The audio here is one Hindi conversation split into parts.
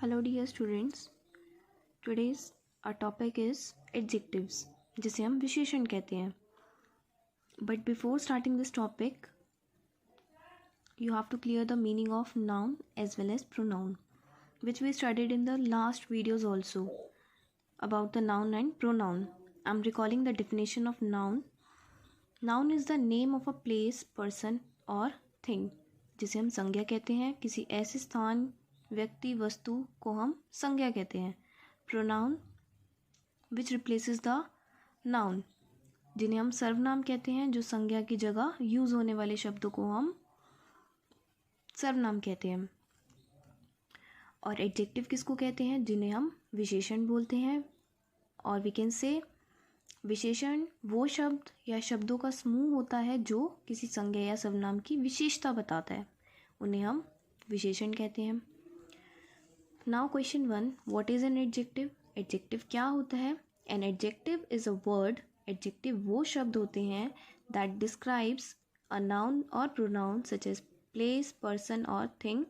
Hello dear students, today's our topic is adjectives जिसे हम विशेषण कहते हैं. But before starting this topic, you have to clear the meaning of noun as well as pronoun, which we studied in the last videos also about the noun and pronoun. I'm recalling the definition of noun. Noun is the name of a place, person or thing, जिसे हम संज्ञा कहते हैं. किसी ऐसे स्थान, व्यक्ति, वस्तु को हम संज्ञा कहते हैं. Pronoun which replaces the noun, जिन्हें हम सर्वनाम कहते हैं. जो संज्ञा की जगह यूज होने वाले शब्दों को हम सर्वनाम कहते हैं. और एडजेक्टिव किसको कहते हैं? जिन्हें हम विशेषण बोलते हैं. और वी कैन से विशेषण वो शब्द या शब्दों का समूह होता है जो किसी संज्ञा या सर्वनाम की विशेषता बताता है, उन्हें हम विशेषण कहते हैं. Now question 1, what is an adjective? Adjective क्या होता है? An adjective is a word. Adjective वो शब्द होते हैं दैट डिस्क्राइब्स अ नाउन और pronoun such as place, person और थिंग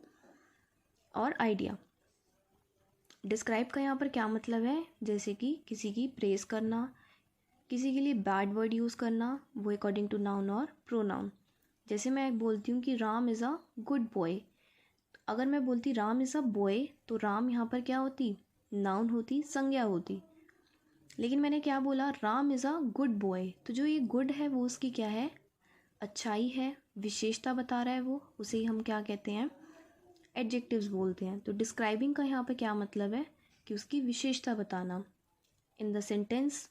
और आइडिया. डिस्क्राइब का यहाँ पर क्या मतलब है? जैसे कि किसी की प्रेज करना, किसी के लिए बैड वर्ड यूज़ करना, वो अकॉर्डिंग टू नाउन और प्रोनाउन. जैसे मैं बोलती हूँ कि Ram is a good boy. अगर मैं बोलती राम इज़ अ बॉय तो राम यहाँ पर क्या होती? नाउन होती, संज्ञा होती. लेकिन मैंने क्या बोला? Ram is a good boy. तो जो ये गुड है वो उसकी क्या है? अच्छाई है, विशेषता बता रहा है वो. उसे ही हम क्या कहते हैं? एडजेक्टिव्स बोलते हैं. तो डिस्क्राइबिंग का यहाँ पे क्या मतलब है? कि उसकी विशेषता बताना in the sentence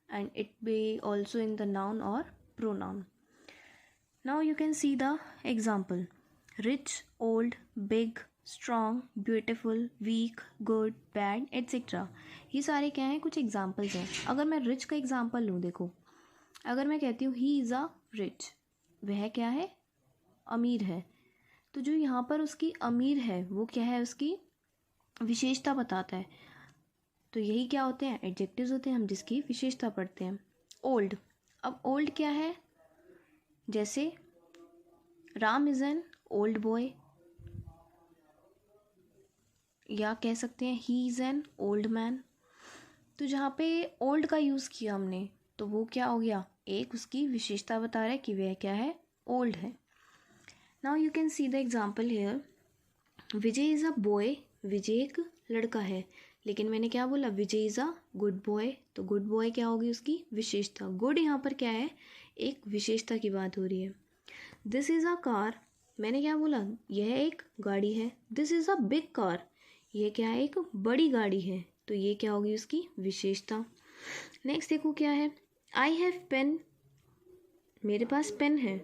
and it be also in the noun or pronoun. Now you can see the example: rich, old, big, strong, beautiful, weak, good, bad, etc. ये सारे क्या हैं? कुछ एग्जाम्पल्स हैं. अगर मैं रिच का एग्जाम्पल लूँ, देखो, अगर मैं कहती हूँ ही इज़ अ रिच, वह क्या है? अमीर है. तो जो यहाँ पर उसकी अमीर है वो क्या है? उसकी विशेषता बताता है. तो यही क्या होते हैं? एडजेक्टिव्स होते हैं, हम जिसकी विशेषता पढ़ते हैं. ओल्ड, अब ओल्ड क्या है? जैसे Ram is an old boy, या कह सकते हैं he is an old man. तो जहाँ पे ओल्ड का यूज़ किया हमने तो वो क्या हो गया? एक उसकी विशेषता बता रहा है कि वह क्या है? ओल्ड है. Now you can see the example here. Vijay is a boy. Vijay एक लड़का है. लेकिन मैंने क्या बोला? Vijay is a good boy. तो गुड बॉय क्या होगी? उसकी विशेषता. गुड यहाँ पर क्या है? एक विशेषता की बात हो रही है. This is a car. मैंने क्या बोला? यह एक गाड़ी है. This is a big car. यह क्या है? एक बड़ी गाड़ी है. तो ये क्या होगी? उसकी विशेषता. नेक्स्ट देखो क्या है. I have pen. मेरे पास पेन है.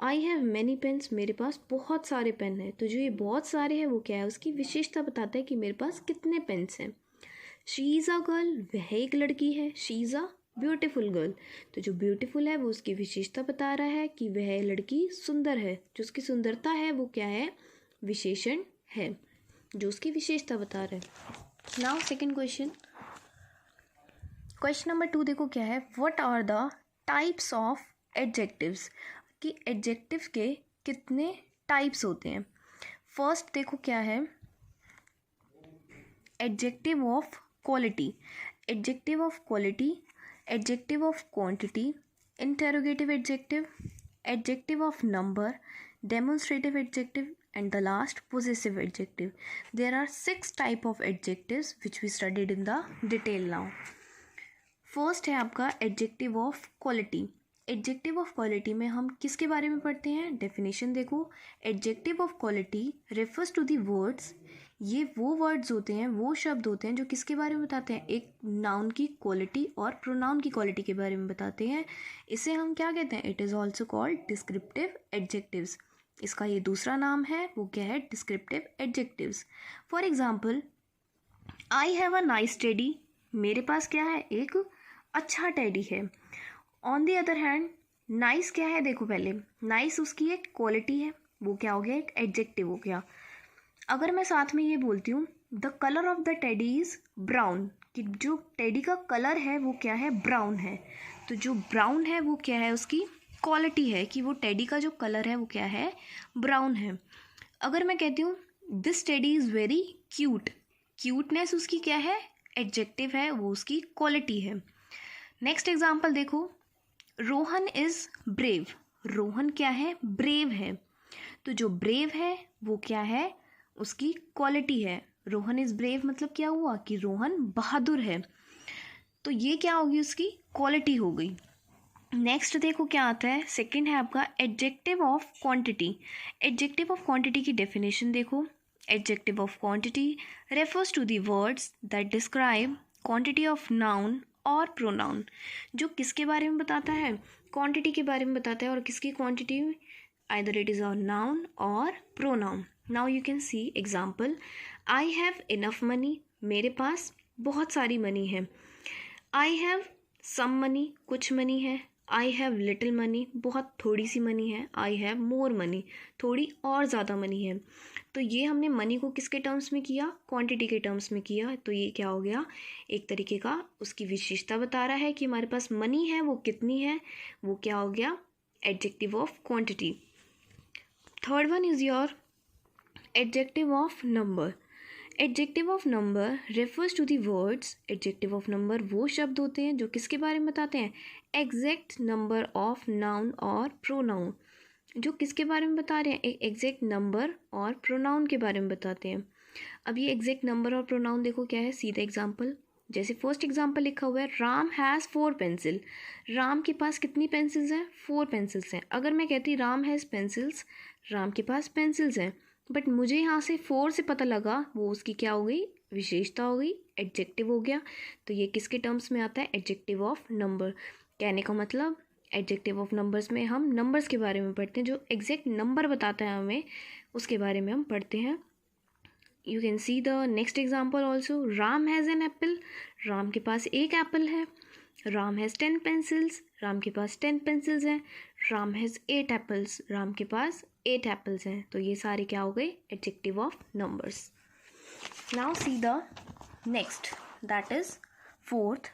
I have many pens. मेरे पास बहुत सारे पेन हैं. तो जो ये बहुत सारे हैं वो क्या है? उसकी विशेषता बताता है कि मेरे पास कितने पेन्स हैं. She is a girl. वह एक लड़की है. She is a beautiful girl. तो जो ब्यूटिफुल है वो उसकी विशेषता बता रहा है कि वह लड़की सुंदर है. जो उसकी सुंदरता है वो क्या है? विशेषण है जो उसकी विशेषता बता रहा है. Now second question, question number 2 देखो क्या है. What are the types of adjectives? कि एडजेक्टिव के कितने टाइप्स होते हैं. फर्स्ट देखो क्या है. Adjective of quality, adjective of quality, adjective of quantity, interrogative adjective, adjective of number, demonstrative adjective and the last possessive adjective. There are 6 type of adjectives which we studied in the detail now. First है आपका adjective of quality. Adjective of quality में हम किसके बारे में पढ़ते हैं? डेफिनेशन देखो. Adjective of quality refers to the words. ये वो वर्ड्स होते हैं, वो शब्द होते हैं जो किसके बारे में बताते हैं? एक नाउन की क्वालिटी और प्रोनाउन की क्वालिटी के बारे में बताते हैं. इसे हम क्या कहते हैं? It is also called descriptive adjectives. इसका ये दूसरा नाम है, वो क्या है? Descriptive adjectives. For example, I have a nice teddy. मेरे पास क्या है? एक अच्छा टेडी है. On the other hand, nice क्या है? देखो पहले, नाइस उसकी एक क्वालिटी है, वो क्या हो गया? एक एडजेक्टिव हो गया. अगर मैं साथ में ये बोलती हूँ the colour of the teddy is brown, कि जो टेडी का कलर है वो क्या है? ब्राउन है. तो जो ब्राउन है वो क्या है? उसकी क्वालिटी है कि वो टेडी का जो कलर है वो क्या है? ब्राउन है. अगर मैं कहती हूँ this teddy is very cute, cuteness उसकी क्या है, एडजेक्टिव है, वो उसकी क्वालिटी है। नेक्स्ट एग्जाम्पल देखो, रोहन इज ब्रेव। रोहन क्या है, ब्रेव है। तो जो ब्रेव है वो क्या है, उसकी क्वालिटी है। रोहन इज ब्रेव मतलब क्या हुआ कि रोहन बहादुर है, तो ये क्या होगी, उसकी क्वालिटी हो गई। नेक्स्ट देखो क्या आता है, सेकंड है आपका adjective of quantity. Adjective of quantity की डेफिनेशन देखो, adjective of quantity refers to the words that describe quantity of noun और प्रोनाउन। जो किसके बारे में बताता है, क्वांटिटी के बारे में बताता है। और किसकी quantity, either it is a noun और pronoun. Now you can see example, I have enough money, मेरे पास बहुत सारी मनी है। आई हैव सम मनी, कुछ मनी है। आई हैव लिटिल मनी, बहुत थोड़ी सी मनी है। आई हैव मोर मनी, थोड़ी और ज़्यादा मनी है। तो ये हमने मनी को किसके टर्म्स में किया, क्वांटिटी के टर्म्स में किया। तो ये क्या हो गया, एक तरीके का उसकी विशेषता बता रहा है कि हमारे पास मनी है, वो कितनी है, वो क्या हो गया, adjective of quantity. Third one is your adjective of number. Adjective of number refers to the words. Adjective of number वो शब्द होते हैं जो किसके बारे में बताते हैं, एग्जैक्ट नंबर ऑफ नाउन और प्रोनाउन। जो किसके बारे में बता रहे हैं, एक एग्जैक्ट नंबर और प्रोनाउन के बारे में बताते हैं। अब ये एग्जैक्ट नंबर और प्रोनाउन देखो क्या है, सीधा एग्जाम्पल। जैसे फर्स्ट एग्जाम्पल लिखा हुआ है, राम हैज़ 4 पेंसिल। राम के पास कितनी पेंसिल्स हैं, 4 पेंसिल्स हैं। अगर मैं कहती राम हैज़ पेंसिल्स, राम के पास पेंसिल्स हैं, बट मुझे यहाँ से 4 से पता लगा, वो उसकी क्या हो गई, विशेषता हो गई, एडजेक्टिव हो गया। तो ये किसके टर्म्स में आता है, एडजेक्टिव ऑफ नंबर। कहने का मतलब एडजेक्टिव ऑफ नंबर्स में हम नंबर्स के बारे में पढ़ते हैं, जो एग्जैक्ट नंबर बताता है हमें, उसके बारे में हम पढ़ते हैं। You can see the next example also, Ram has an apple. Ram के पास एक एप्पल है। Ram has 10 pencils. राम के पास 10 पेंसिल्स हैं। Ram has 8 apples. राम के पास 8 एप्पल्स हैं। तो ये सारे क्या हो गए, adjective of numbers. Now see the next, that is fourth,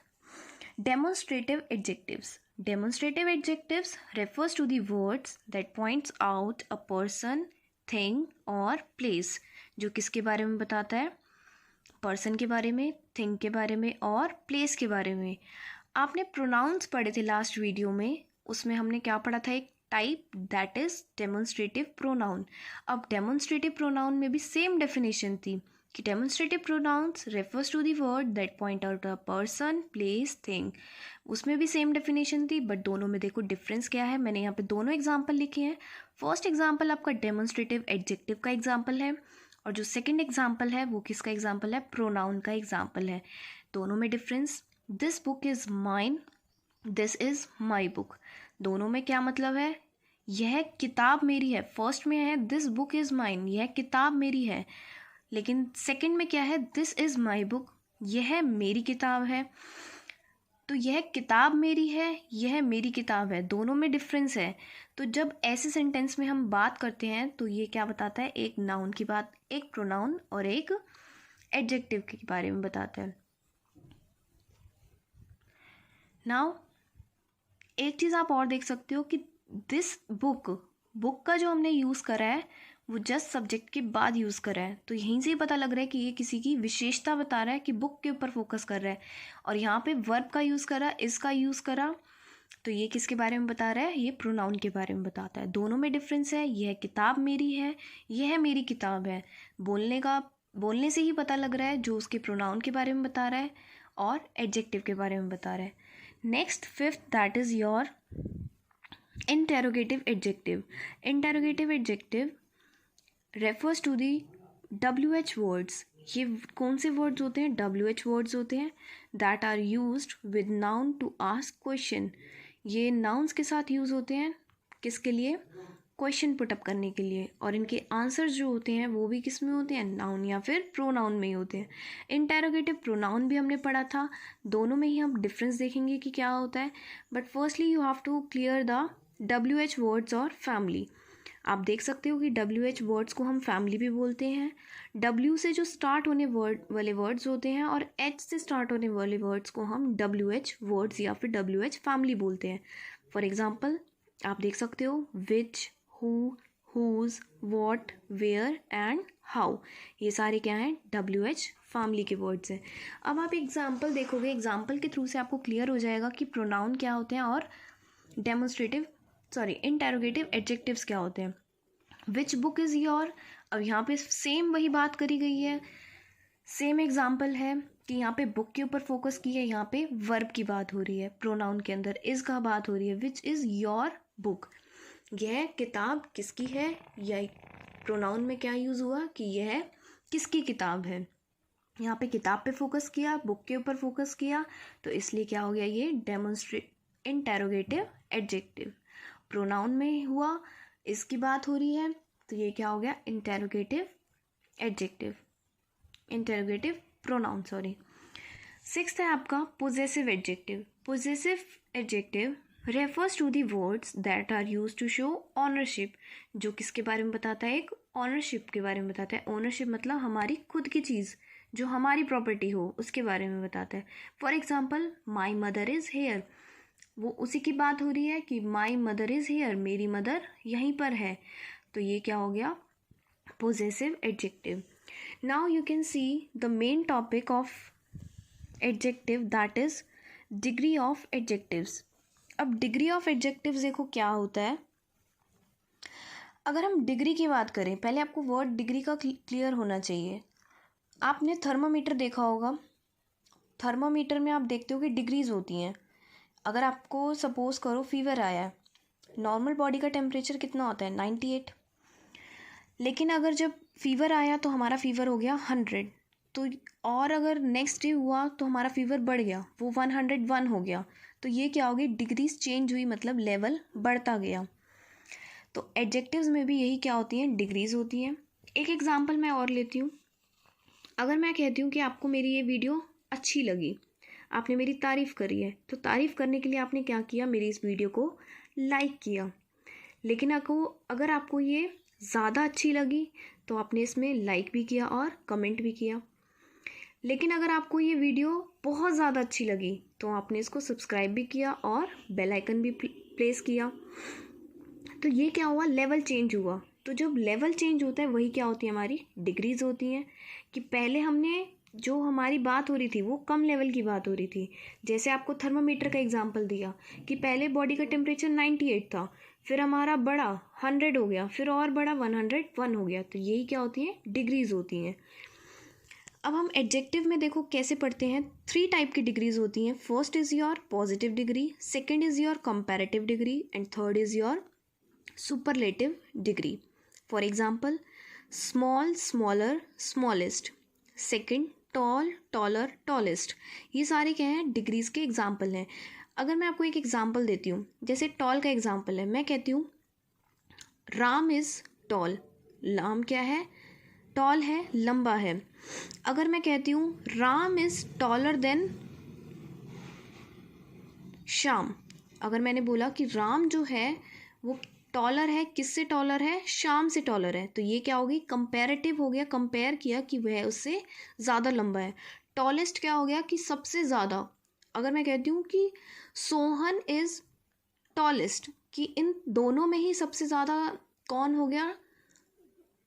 demonstrative adjectives. Demonstrative adjectives refers to the words that points out a person, thing or place. जो किसके बारे में बताता है, पर्सन के बारे में, थिंग के बारे में और प्लेस के बारे में। आपने प्रोनाउंस पढ़े थे लास्ट वीडियो में, उसमें हमने क्या पढ़ा था, एक type, that is demonstrative pronoun. अब डेमोन्स्ट्रेटिव प्रोनाउन में भी सेम डेफिनेशन थी कि demonstrative pronouns refers to the word that point out a person, place, thing. उसमें भी सेम डेफिनेशन थी, बट दोनों में देखो डिफरेंस क्या है। मैंने यहाँ पे दोनों एग्जाम्पल लिखे हैं। फर्स्ट एग्जाम्पल आपका डेमोन्स्ट्रेटिव एडजेक्टिव का एग्जाम्पल है, और जो सेकंड एग्जाम्पल है वो किसका एग्जाम्पल है, प्रोनाउन का एग्जाम्पल है। दोनों में difference, this book is mine, this is my book. दोनों में क्या मतलब है, यह किताब मेरी है। फर्स्ट में है दिस बुक इज़ माइन, यह किताब मेरी है, लेकिन सेकंड में क्या है, दिस इज़ माई बुक, यह मेरी किताब है। तो यह किताब मेरी है, यह मेरी किताब है, दोनों में डिफरेंस है। तो जब ऐसे सेंटेंस में हम बात करते हैं तो ये क्या बताता है, एक नाउन की बात, एक प्रोनाउन और एक एडजेक्टिव के बारे में बताता है। नाउ एक चीज़ आप और देख सकते हो कि दिस बुक, बुक का जो हमने यूज़ करा है वो जस्ट सब्जेक्ट के बाद यूज़ करा है। तो यहीं से ही पता लग रहा है कि ये किसी की विशेषता बता रहा है कि बुक के ऊपर फोकस कर रहा है। और यहाँ पे वर्ब का यूज़ करा, इसका यूज़ करा, तो ये किसके बारे में बता रहा है, ये प्रोनाउन के बारे में बताता है। दोनों में डिफरेंस है, यह किताब मेरी है, यह मेरी किताब है। बोलने से ही पता लग रहा है, जो उसके प्रोनाउन के बारे में बता रहा है और एडजेक्टिव के बारे में बता रहा है। Next fifth, that is your interrogative adjective. Interrogative adjective refers to the WH words. ये कौन से वर्ड्स होते हैं, WH वर्ड्स होते हैं, that are used with noun to ask question. ये नाउन्स के साथ यूज़ होते हैं, किसके लिए, क्वेश्चन पुटअप करने के लिए। और इनके आंसर्स जो होते हैं वो भी किस में होते हैं, नाउन या फिर प्रोनाउन में ही होते हैं। इंटेरोगेटिव प्रोनाउन भी हमने पढ़ा था, दोनों में ही हम डिफरेंस देखेंगे कि क्या होता है। But firstly you have to clear the WH words और फैमिली। आप देख सकते हो कि WH वर्ड्स को हम फैमिली भी बोलते हैं। W से जो स्टार्ट होने वाले वर्ड्स होते हैं और H से स्टार्ट होने वाले वर्ड्स को हम WH वर्ड्स या फिर WH फैमिली बोलते हैं। फॉर एग्जाम्पल आप देख सकते हो which, who, whose, what, where and how, ये सारे क्या हैं, WH फैमिली के वर्ड्स हैं। अब आप एग्जाम्पल देखोगे, एग्जाम्पल के थ्रू से आपको क्लियर हो जाएगा कि प्रोनाउन क्या होते हैं और इंटेरोगेटिव एडजेक्टिव्स क्या होते हैं। विच बुक इज़ योर, अब यहाँ पे सेम वही बात करी गई है, सेम एग्जाम्पल है कि यहाँ पे बुक के ऊपर फोकस की है, यहाँ पे वर्ब की बात हो रही है, प्रोनाउन के अंदर इज़ का बात हो रही है। विच इज़ योर बुक, यह किताब किसकी है, या प्रोनाउन में क्या यूज़ हुआ कि यह किसकी किताब है। यहाँ पे किताब पे फोकस किया, बुक के ऊपर फोकस किया, तो इसलिए क्या हो गया, ये इंटेरोगेटिव एडजेक्टिव। प्रोनाउन में हुआ, इसकी बात हो रही है, तो ये क्या हो गया, interrogative adjective, interrogative pronoun, sorry. Sixth है आपका possessive adjective. Possessive adjective refers to the words that are use to show ownership, जो किसके बारे में बताता है, एक ऑनरशिप के बारे में बताता है। ऑनरशिप मतलब हमारी खुद की चीज़, जो हमारी प्रॉपर्टी हो, उसके बारे में बताता है। For example, my mother is here, वो उसी की बात हो रही है कि माई मदर इज़ हेयर, मेरी मदर यहीं पर है, तो ये क्या हो गया, possessive adjective. Now you can see the main topic of adjective, that is degree of adjectives. अब डिग्री ऑफ एडजेक्टिव्स देखो क्या होता है। अगर हम डिग्री की बात करें, पहले आपको वर्ड डिग्री का क्लियर होना चाहिए। आपने थर्मामीटर देखा होगा, थर्मामीटर में आप देखते हो कि डिग्रीज होती हैं। अगर आपको सपोज करो फीवर आया है, नॉर्मल बॉडी का टेम्परेचर कितना होता है, 98, लेकिन अगर जब फीवर आया तो हमारा फीवर हो गया 100, तो और अगर नेक्स्ट डे हुआ तो हमारा फीवर बढ़ गया, वो 101 हो गया, तो ये क्या हो गई, डिग्रीज चेंज हुई, मतलब लेवल बढ़ता गया। तो एडजेक्टिव्स में भी यही क्या होती हैं, डिग्रीज होती हैं। एक एग्जांपल मैं और लेती हूँ। अगर मैं कहती हूँ कि आपको मेरी ये वीडियो अच्छी लगी, आपने मेरी तारीफ़ करी है, तो तारीफ़ करने के लिए आपने क्या किया, मेरी इस वीडियो को लाइक किया। लेकिन अगर आपको ये ज़्यादा अच्छी लगी तो आपने इसमें लाइक भी किया और कमेंट भी किया। लेकिन अगर आपको ये वीडियो बहुत ज़्यादा अच्छी लगी तो आपने इसको सब्सक्राइब भी किया और बेल आइकन भी प्लेस किया। तो ये क्या हुआ, लेवल चेंज हुआ। तो जब लेवल चेंज होता है वही क्या होती है, हमारी डिग्रीज होती हैं। कि पहले हमने जो हमारी बात हो रही थी वो कम लेवल की बात हो रही थी। जैसे आपको थर्मामीटर का एग्जांपल दिया कि पहले बॉडी का टेम्परेचर 98 था, फिर हमारा बढ़ा 100 हो गया, फिर और बढ़ा 101 हो गया। तो यही क्या होती हैं, डिग्रीज होती हैं। अब हम एडजेक्टिव में देखो कैसे पढ़ते हैं। 3 टाइप की डिग्रीज होती हैं। First is your positive degree, second is your comparative degree and third is your superlative degree. For example, small, smaller, smallest. Second, tall, taller, tallest. ये सारे क्या हैं, डिग्रीज के एग्जाम्पल हैं। अगर मैं आपको एक एग्जाम्पल देती हूँ, जैसे टॉल का एग्जाम्पल है, मैं कहती हूँ राम इज़ टॉल। राम क्या है, टॉल है, लंबा है। अगर मैं कहती हूँ Ram is taller than Shyam, अगर मैंने बोला कि राम जो है वो टॉलर है, किससे टॉलर है, श्याम से टॉलर है, तो ये क्या होगी, कंपैरेटिव हो गया, कंपेयर किया कि वह उससे ज़्यादा लंबा है। टॉलेस्ट क्या हो गया, कि सबसे ज़्यादा। अगर मैं कहती हूँ कि सोहन इज़ टॉलेस्ट, कि इन दोनों में ही सबसे ज़्यादा कौन हो गया,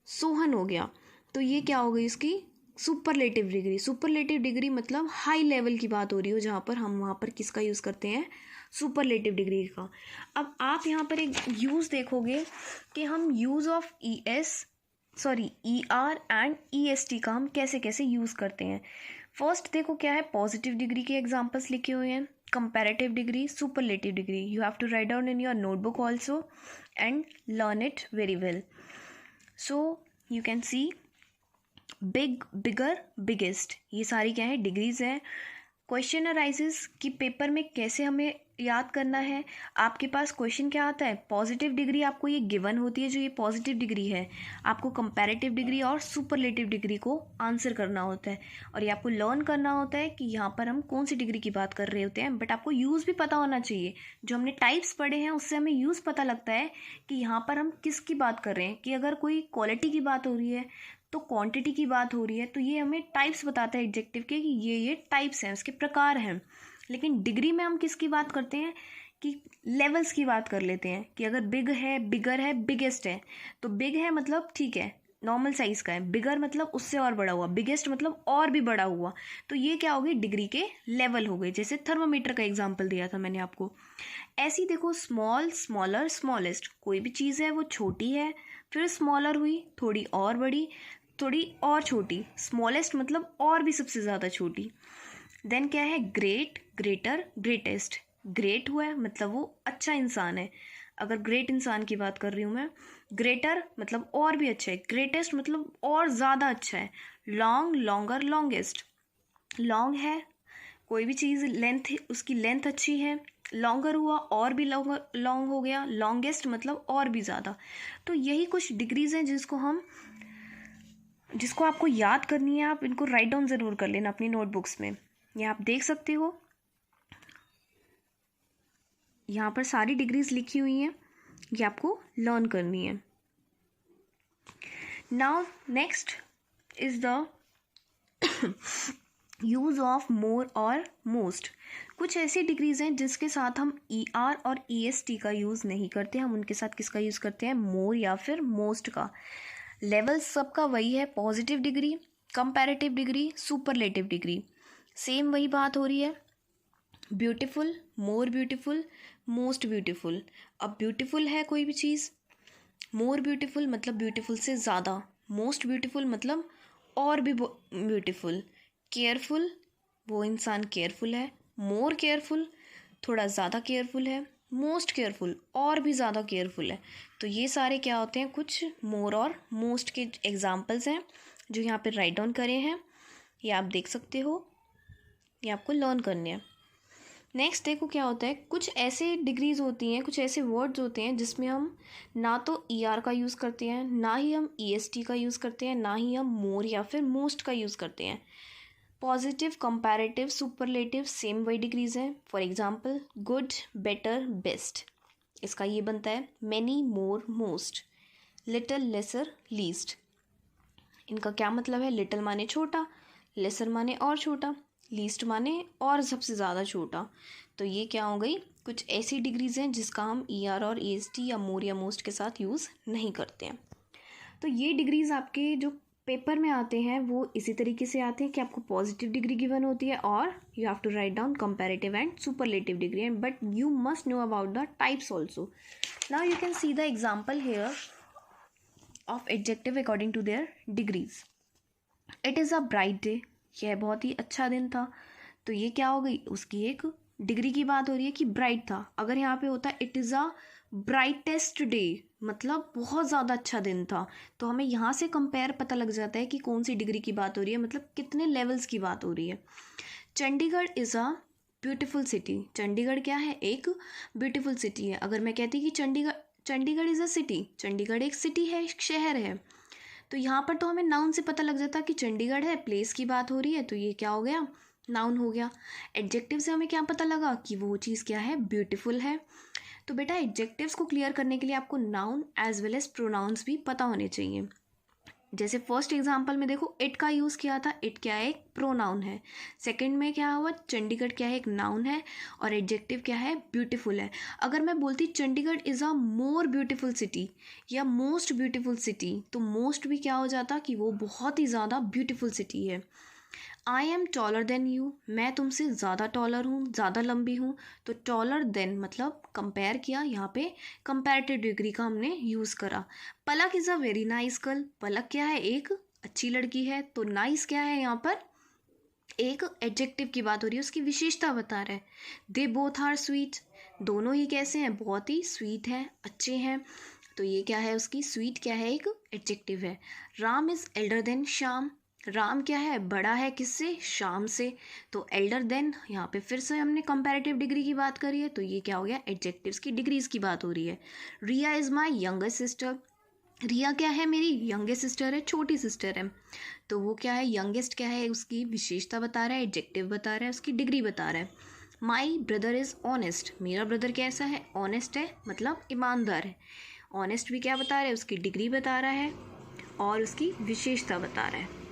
सोहन हो गया, तो ये क्या हो गई, इसकी सुपरलेटिव डिग्री। सुपरलेटिव डिग्री मतलब हाई लेवल की बात हो रही हो, जहाँ पर हम वहाँ पर किसका यूज़ करते हैं, सुपरलेटिव डिग्री का। अब आप यहाँ पर एक यूज़ देखोगे कि हम use of ER and EST का हम कैसे कैसे यूज़ करते हैं। फर्स्ट देखो क्या है, पॉजिटिव डिग्री के एग्जाम्पल्स लिखे हुए हैं, comparative degree, superlative degree. You have to write down in your notebook also and learn it very well. So you can see big, bigger, biggest, ये सारी क्या है, डिग्रीज हैं। क्वेश्चन अराइजेस कि पेपर में कैसे हमें याद करना है। आपके पास क्वेश्चन क्या आता है, पॉजिटिव डिग्री आपको ये गिवन होती है, जो ये पॉजिटिव डिग्री है, आपको कंपैरेटिव डिग्री और सुपरलेटिव डिग्री को आंसर करना होता है, और ये आपको लर्न करना होता है कि यहाँ पर हम कौन सी डिग्री की बात कर रहे होते हैं। बट आपको यूज़ भी पता होना चाहिए। जो हमने टाइप्स पढ़े हैं उससे हमें यूज़ पता लगता है कि यहाँ पर हम किसकी बात कर रहे हैं। कि अगर कोई क्वालिटी की बात हो रही है तो क्वांटिटी की बात हो रही है, तो ये हमें टाइप्स बताता है एडजेक्टिव के, कि ये टाइप्स हैं, उसके प्रकार हैं। लेकिन डिग्री में हम किसकी बात करते हैं, कि लेवल्स की बात कर लेते हैं। कि अगर बिग है, बिगर है, बिगेस्ट है, तो बिग है मतलब ठीक है, नॉर्मल साइज़ का है, बिगर मतलब उससे और बड़ा हुआ, बिगेस्ट मतलब और भी बड़ा हुआ। तो ये क्या हो गई, डिग्री के लेवल हो गए। जैसे थर्मामीटर का एग्जांपल दिया था मैंने आपको। ऐसी देखो स्मॉल, स्मॉलर, स्मॉलेस्ट, कोई भी चीज़ है वो छोटी है, फिर स्मॉलर हुई, थोड़ी और बड़ी, थोड़ी और छोटी, स्मॉलेस्ट मतलब और भी सबसे ज़्यादा छोटी। देन क्या है, ग्रेट, ग्रेटर, ग्रेटेस्ट। ग्रेट हुआ है मतलब वो अच्छा इंसान है, अगर ग्रेट इंसान की बात कर रही हूँ मैं। ग्रेटर मतलब और भी अच्छा है, ग्रेटेस्ट मतलब और ज़्यादा अच्छा है। Long, longer, longest. लॉन्ग है कोई भी चीज़, लेंथ, उसकी लेंथ अच्छी है। लॉन्गर हुआ और भी लॉन्ग हो गया। लॉन्गेस्ट मतलब और भी ज़्यादा। तो यही कुछ डिग्रीज हैं जिसको आपको याद करनी है। आप इनको राइट डाउन ज़रूर कर लेना अपनी नोटबुक्स में। ये आप देख सकते हो, यहाँ पर सारी डिग्रीज लिखी हुई हैं, ये आपको लर्न करनी है। Now next is the use of more और मोस्ट। कुछ ऐसी डिग्रीज हैं जिसके साथ हम ER और EST का यूज़ नहीं करते, हम उनके साथ किसका यूज़ करते हैं, मोर या फिर मोस्ट का। लेवल सबका वही है, positive degree, comparative degree, superlative degree, same वही बात हो रही है। Beautiful, more beautiful, most beautiful. अब ब्यूटीफुल है कोई भी चीज़, मोर ब्यूटीफुल मतलब ब्यूटीफुल से ज़्यादा, मोस्ट ब्यूटीफुल मतलब और भी ब्यूटीफुल। केयरफुल, वो इंसान केयरफुल है। मोर केयरफुल, थोड़ा ज़्यादा केयरफुल है। मोस्ट केयरफुल, और भी ज़्यादा केयरफुल है। तो ये सारे क्या होते हैं, कुछ मोर और मोस्ट के एग्जाम्पल्स हैं जो यहाँ पे राइट डाउन करे हैं। ये आप देख सकते हो, ये आपको लर्न करने हैं। नेक्स्ट देखो क्या होता है, कुछ ऐसे डिग्रीज होती हैं, कुछ ऐसे वर्ड्स होते हैं जिसमें हम ना तो ER का यूज़ करते हैं, ना ही हम EST का यूज़ करते हैं, ना ही हम मोर या फिर मोस्ट का यूज़ करते हैं। पॉजिटिव, कंपैरेटिव, सुपरलेटिव सेम वही डिग्रीज हैं। For example good, better, best, इसका ये बनता है मैनी, मोर, मोस्ट। लिटिल, लेसर, लीस्ट, इनका क्या मतलब है, लिटिल माने छोटा, लेसर माने और छोटा, लीस्ट माने और सबसे ज़्यादा छोटा। तो ये क्या हो गई, कुछ ऐसी डिग्रीज हैं जिसका हम ER और EST या मोर या मोस्ट के साथ यूज़ नहीं करते हैं। तो ये डिग्रीज आपके जो पेपर में आते हैं वो इसी तरीके से आते हैं कि आपको पॉजिटिव डिग्री गिवन होती है और you have to write down comparative and superlative degree, and but you must know about the types also. Now you can see the example here of adjective according to their degrees. It is a bright day, यह बहुत ही अच्छा दिन था। तो ये क्या हो गई, उसकी एक डिग्री की बात हो रही है कि ब्राइट था। अगर यहाँ पे होता it is a brightest day, मतलब बहुत ज़्यादा अच्छा दिन था, तो हमें यहाँ से कंपेयर पता लग जाता है कि कौन सी डिग्री की बात हो रही है, मतलब कितने लेवल्स की बात हो रही है। Chandigarh is a beautiful city, Chandigarh क्या है, एक ब्यूटीफुल सिटी है। अगर मैं कहती कि Chandigarh is a city, Chandigarh एक सिटी है, एक शहर है, तो यहाँ पर तो हमें नाउन से पता लग जाता कि चंडीगढ़ है, प्लेस की बात हो रही है, तो ये क्या हो गया, नाउन हो गया। एडजेक्टिव से हमें क्या पता लगा कि वो चीज़ क्या है, ब्यूटीफुल है। तो बेटा एडजेक्टिव्स को क्लियर करने के लिए आपको noun as well as pronouns भी पता होने चाहिए। जैसे फर्स्ट एग्जांपल में देखो इट का यूज़ किया था, इट क्या है, एक प्रोनाउन है। सेकंड में क्या हुआ, चंडीगढ़ क्या है, एक नाउन है, और एडजेक्टिव क्या है, ब्यूटीफुल है। अगर मैं बोलती Chandigarh is a more beautiful city या मोस्ट ब्यूटीफुल सिटी, तो मोस्ट भी क्या हो जाता कि वो बहुत ही ज़्यादा ब्यूटीफुल सिटी है। I am taller than you, मैं तुमसे ज़्यादा टॉलर हूँ, ज़्यादा लंबी हूँ। तो टॉलर देन मतलब कंपेयर किया, यहाँ पे कंपैरेटिव डिग्री का हमने यूज़ करा। Palak is a very nice girl, Palak क्या है, एक अच्छी लड़की है। तो नाइस क्या है, यहाँ पर एक एडजेक्टिव की बात हो रही है, उसकी विशेषता बता रहा है। दे बोथ आर स्वीट, दोनों ही कैसे हैं, बहुत ही स्वीट हैं, अच्छे हैं। तो ये क्या है, उसकी स्वीट क्या है, एक एडजेक्टिव है। Ram is elder than Shyam, Ram क्या है, बड़ा है किससे, श्याम से। तो एल्डर देन, यहाँ पे फिर से हमने कंपैरेटिव डिग्री की बात करी है, तो ये क्या हो गया, एडजेक्टिव्स की डिग्रीज की बात हो रही है। रिया इज़ माई यंगर सिस्टर, रिया क्या है, मेरी यंगेस्ट सिस्टर है, छोटी सिस्टर है। तो वो क्या है, यंगेस्ट क्या है, उसकी विशेषता बता रहा है, एडजेक्टिव बता रहा है, उसकी डिग्री बता रहा है। माई ब्रदर इज़ ऑनेस्ट, मेरा ब्रदर कैसा है, ऑनेस्ट है, मतलब ईमानदार है। ऑनेस्ट भी क्या बता रहा है, उसकी डिग्री बता रहा है और उसकी विशेषता बता रहा है।